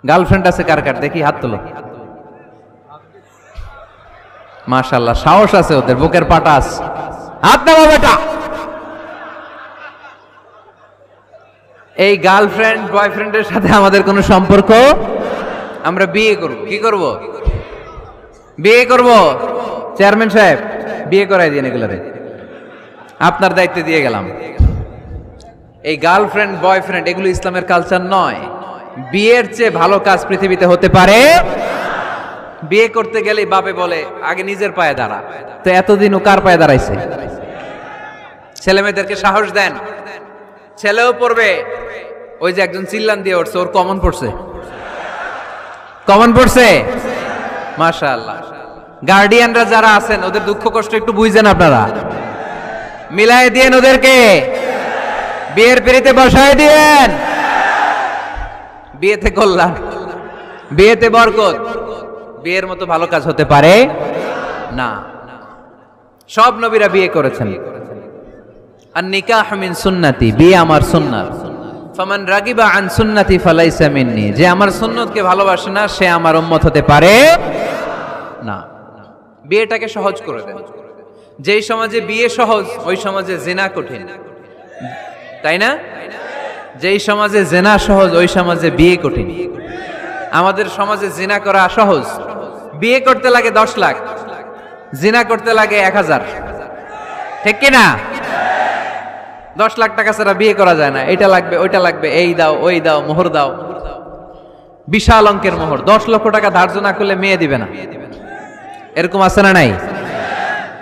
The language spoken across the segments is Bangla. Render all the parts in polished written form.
গার্লফ্রেন্ড আছে কার কার দেখি হাত তোলো। মাশাআল্লাহ, সাহস আছে ওদের, বুকের পাটা আছে। হাত নামা বেটা। এই গার্লফ্রেন্ড বয়ফ্রেন্ডের সাথে আমাদের কোনো সম্পর্ক, আমরা বিয়ে করব। কি করব? বিয়ে করব। চেয়ারম্যান সাহেব বিয়ে করাই দিন এগুলোরে, আপনার দায়িত্বে দিয়ে গেলাম। এই গার্লফ্রেন্ড বয়ফ্রেন্ড এগুলো ইসলামের কালচার নয়। বিয়ের চেয়ে ভালো কাজ পৃথিবীতে হতে পারে। বিয়ে করতে গেলে বাপে বলে আগে নিজের পায়ে দাঁড়া, তো এতদিন ও কার পায়ে দাঁড়াইছে? ছেলে মেয়েদেরকে সাহস দেন, ছেলেও পড়বে। ওই যে একজন চিল্লান দিয়ে উঠছে, ওর কমন পড়ছে, কমন পড়ছে। মাশাআল্লাহ। গার্ডিয়ানরা যারা আছেন ওদের দুঃখ কষ্ট একটু বুঝেন আপনারা, মিলাই দিয়েন ওদেরকে, বিয়ের পিড়িতে বসায় দিয়েন। বিয়েতে কল্যাণ, বিয়েতে বরকত। বিয়ের মতো ভালো কাজ হতে পারে না। সব নবীরা বিয়ে করেছেন। আর নিকাহ মিন সুন্নতি, বিয়ে আমার সুন্নাত। ফামান রাগিবা আন সুন্নতি ফালাইসা মিন্নি, যে আমার সুন্নতকে ভালোবাসে না সে আমার উম্মত হতে পারে না। বিয়েটাকে সহজ করে দেন। যেই সমাজে বিয়ে সহজ ওই সমাজে জিনা কঠিন, তাই না? যেই সমাজে জিনা সহজ ওই সমাজে বিয়ে কঠিন। আমাদের সমাজে জিনা করা সহজ, বিয়ে করতে লাগে 10 লাখ, জিনা করতে লাগে 1000, ঠিক কি না? 10 লাখ টাকা ছাড়া বিয়ে করা যায় না। এটা লাগবে ওইটা লাগবে, এই দাও ওই দাও, মোহর দাও, বিশাল অঙ্কের মোহর। 10 লক্ষ টাকা ধার্য না করলে মেয়ে দিবে না, এরকম আছে না নাই?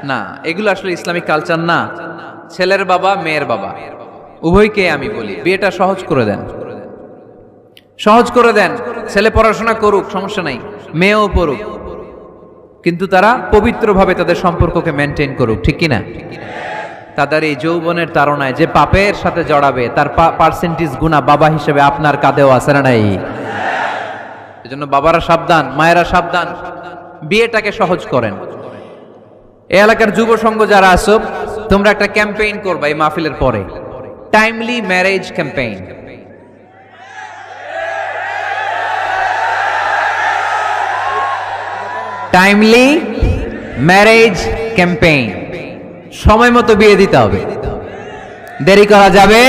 না, এগুলো আসলে ইসলামিক কালচার না। ছেলের বাবা মেয়ের বাবা উভয়কে আমি বলি বিয়েটা সহজ করে দেন, সহজ করে দেন। ছেলে পড়াশোনা করুক, সমস্যা নাই, মেয়েও পড়ুক, কিন্তু তারা পবিত্রভাবে তাদের সম্পর্ককে মেনটেন করুক, ঠিক কিনা? তাদের এই যৌবনের তাড়নায় যে পাপের সাথে জড়াবে তার পার্সেন্টেজ গুণা বাবা হিসেবে আপনার কাঁধেও আছে না নাই? এজন্য বাবারা সাবধান, মায়েরা সাবধান, বিয়েটাকে সহজ করেন। এই এলাকার যুব সংঘ যারা আছো, তোমরা একটা ক্যাম্পেইন করবা এই মাহফিলের পরে, timely marriage campaign. Timely marriage campaign. সময় মতো বিয়ে দিতে হবে, দেরি করা যাবে।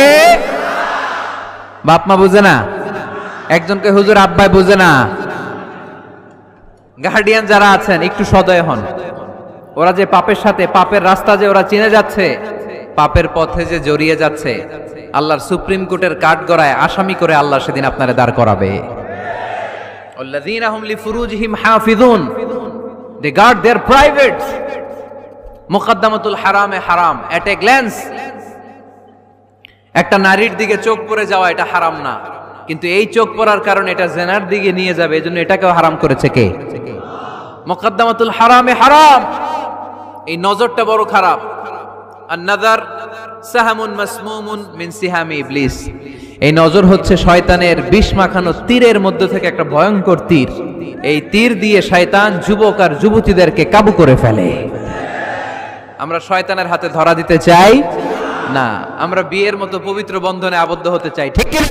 বাপ মা বুঝে না, একজনকে হুজুর আব্বাই বুঝে না। গার্ডিয়ান যারা আছেন একটু সদয় হন। ওরা যে পাপের সাথে, পাপের রাস্তা যে ওরা চিনে যাচ্ছে, পাপের পথে যে জড়িয়ে যাচ্ছে, আল্লাহর সুপ্রিম কোর্টের কাঠগড়ায় আসামি করে আল্লাহ সেদিন আপনারে দাঁড় করাবে। আল্লাযীনা হুম লিফুরুজিহিম হাফিজুন, they guard their privates. মুকদ্দমাতুল হারামে হারাম, এট এ গ্ল্যান্স। একটা নারীর দিকে চোখ পড়ে যাওয়া এটা হারাম না, কিন্তু এই চোখ পড়ার কারণে এটা জেনার দিকে নিয়ে যাবে, এজন্য এটাকেও হারাম করেছে কে? মুকদ্দমাতুল হারামে হারাম। এই নজরটা বড় খারাপ। আন-নাযার সাহামুন মাসমুমুন মিন সিহামি ইবলিস। এই নজর হচ্ছে শয়তানের বিষ মাখানো তীরের মধ্যে থেকে একটা ভয়ঙ্কর তীর। এই তীর দিয়ে শয়তান যুবক আর যুবতীদেরকে কাবু করে ফেলে। আমরা শয়তানের হাতে ধরা দিতে চাই না, আমরা বিয়ের মতো পবিত্র বন্ধনে আবদ্ধ হতে চাই, ঠিক কি না?